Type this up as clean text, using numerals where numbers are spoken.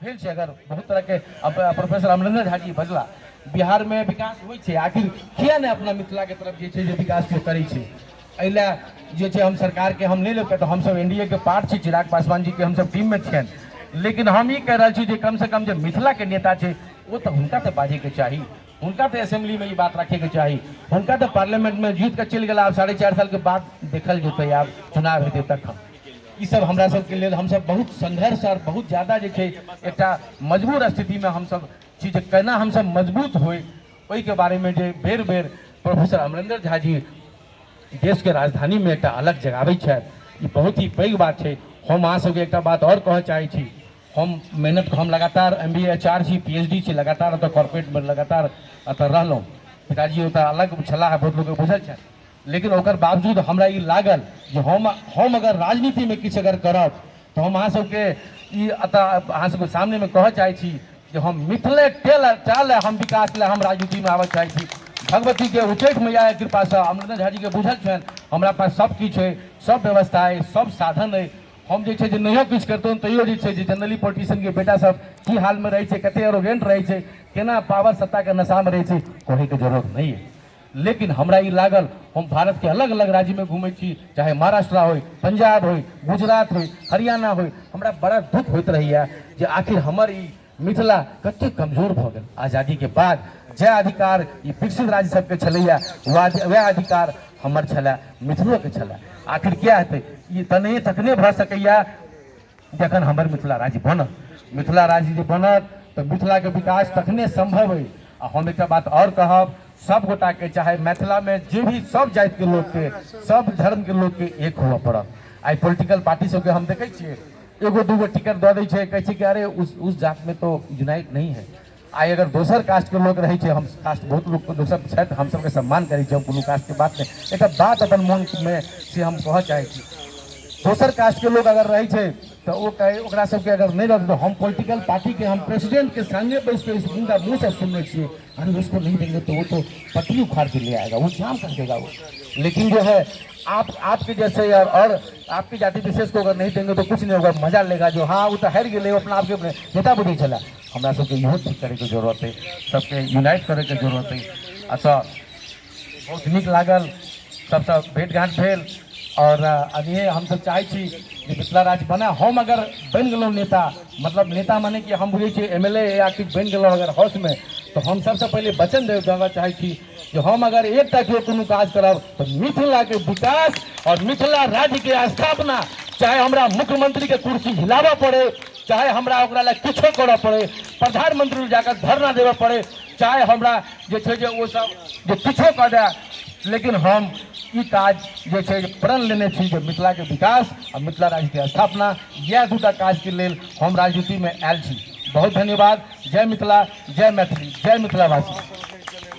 भेल छै। अगर बहुत तरह के प्रोफेसर अमरेंद्र झा जी बजला बिहार में विकास होइ छै, आखिर किया ने अपना मिथिला के तरफ जे छै जे विकास के करै छै। एहि लए जे छै हम सरकार के हम नहीं लेके तो हम सब एनडीए के पार्ट छी, चिराग पासवान जी के हम सब टीम में छियन, लेकिन हम ई कह रहा छी जे कम से कम जो मिथिला के नेता छै वो तो हुनका तो बाजे के चाही, हुनका तो असेंबली में ये बात रखे के चाही, हुनका तो पार्लियामेंट में जीत के चल गया। आब 4.5 साल के बाद देखल जेतै, आब चुनाव हेतै तखन। ई सब हमरा सबके लेल हम सब बहुत संघर्ष और बहुत ज्यादा जे छै एकटा मजबूर स्थिति में हम सब छी जे केना हम सब मजबूत होय, ओहि के बारे में जे बेर बेर प्रोफेसर अमरेंद्र झा जी देश के राजधानी में एक अलग जगाबै छथि, ई बहुत ही पैघ बात है। हम अहाँ सबके एक बात और कह चाहे छी, हम मेहनत हम लगातार MBA HR छी, PhD छी, लगातार अतः कॉर्पोरेट में लगातार अतः रहलहुँ। पिताजी ओतऽ अलग छलाह, बहुत लोग बुझल छथि, लेकिन ओकर बावजूद हमरा ई लागल जे हम अगर राजनीति में किछु अगर करब तो हम अहाँ सबके ई अतः अहाँ सबके सामने में कह चाहे छी जे हम मिथिले टेल हम विकास ले हम राजनीति में आबऽ चाहे छी। भगवती के उच्चैठ मैया के कृपा से अमरेंद्र झा जी के बुझल छन, हमरा पास सब किछु है, सब व्यवस्था है, सब साधन है। हम जे छै जे नहियो किछु करतौ तैयो जे छै जे जनरली पॉलिटिशियन के बेटा सब की हाल में रहे छै, कते एरोगेंट रहे छै, केना पावर सत्ता के नशा में रहे छै, कहे के जरूरत नहीं है। लेकिन हमरा ई लागल हम भारत के अलग अलग राज्य में घूमे छी, चाहे महाराष्ट्र हो, पंजाब हो, गुजरात हो, हरियाणा हो, हमरा बड़ा दुख होइत रहैया जे आखिर हमर ई मिथिला कते कमजोर भ गेल। आजादी के बाद जे अधिकार ई विकसित राज्य सबके छलैया वह अधिकार हमर छलै, मिथिलो के छलै। आखिर क्या हेतै, ई तखने भऽ सकैया जखन हमर मिथिला राज्य बनत। मिथिला राज्य जे बनत तो मिथिला के विकास तखने संभव है। आ हम एक बात और कहब, सब गोटा के चाहे मिथिला में जे भी सब जाति के लोग के, सब धर्म के लोग के एक होबऽ पड़त। आई पॉलिटिकल पार्टी सबके हम देखे छियै एगो दूगो टिकट दऽ दै छै, कहै छै कि अरे उस जात में तो यूनाइट नहीं है। आई अगर दोसर कास्ट के लोग रहे, हम कास्ट बहुत लोग दोसर छथि, हम सबके सम्मान करै छी, हम कोनो कास्ट के बात नहीं, एक बात अपन मन में से हम कह चाहे छी। दोसर कास्ट के लोग अगर रहे छै तो वो कहे ओकरा सबके अगर नहीं रहते तो हम पॉलिटिकल पार्टी के हम प्रेसिडेंट के सामने बैठ के उनका मुंह से सुनने छिए, अरे उसको नहीं देंगे तो वो तो पटरी उखाड़ के ले आएगा, वो जाम कर देगा वो। लेकिन जो है आपके जैसे यार और आपकी जाति विशेष को अगर नहीं देंगे तो कुछ नहीं होगा, मजा लेगा जो हाँ वो तो हार गए, अपना आपके नेता बुद्धि चला। हमरा सबके इहो ठीक करे के जरूरत है, सबके यूनाइट करे के जरूरत है। अतः बहुत नीक लागल, सबसे भेंट घाट भेल और अभी हम सब चाहे छी जे मिथिला राज्य बना। हम अगर बन गेलहुँ नेता, मतलब नेता माने कि हम बुझे छी MLA या किछु बन गेलहुँ अगर हाउस में, तो हम सबसे पहले वचन देबऽ चाहे छी कि हम अगर एकटा केओ कोनो काज करब तो मिथिला के विकास और मिथिला राज्य के स्थापना, चाहे हमरा मुख्यमंत्री के कुर्सी हिलाबऽ पड़े, चाहे हमरा ओकरा ला किछो करऽ पड़े, प्रधानमंत्री जाकर धरना देबऽ पड़े, चाहे हमरा जे छै जे ओ सब जे किछो कऽ दे, लेकिन हम ई काज जे छै प्रण लेने छी जे मिथिला के विकास और मिथिला राज्य के स्थापना, यह दूटा काज के लेल हम राजनीति में आयल छी। बहुत धन्यवाद। जय मिथिला, जय मैथिली, जय मिथिलावासी।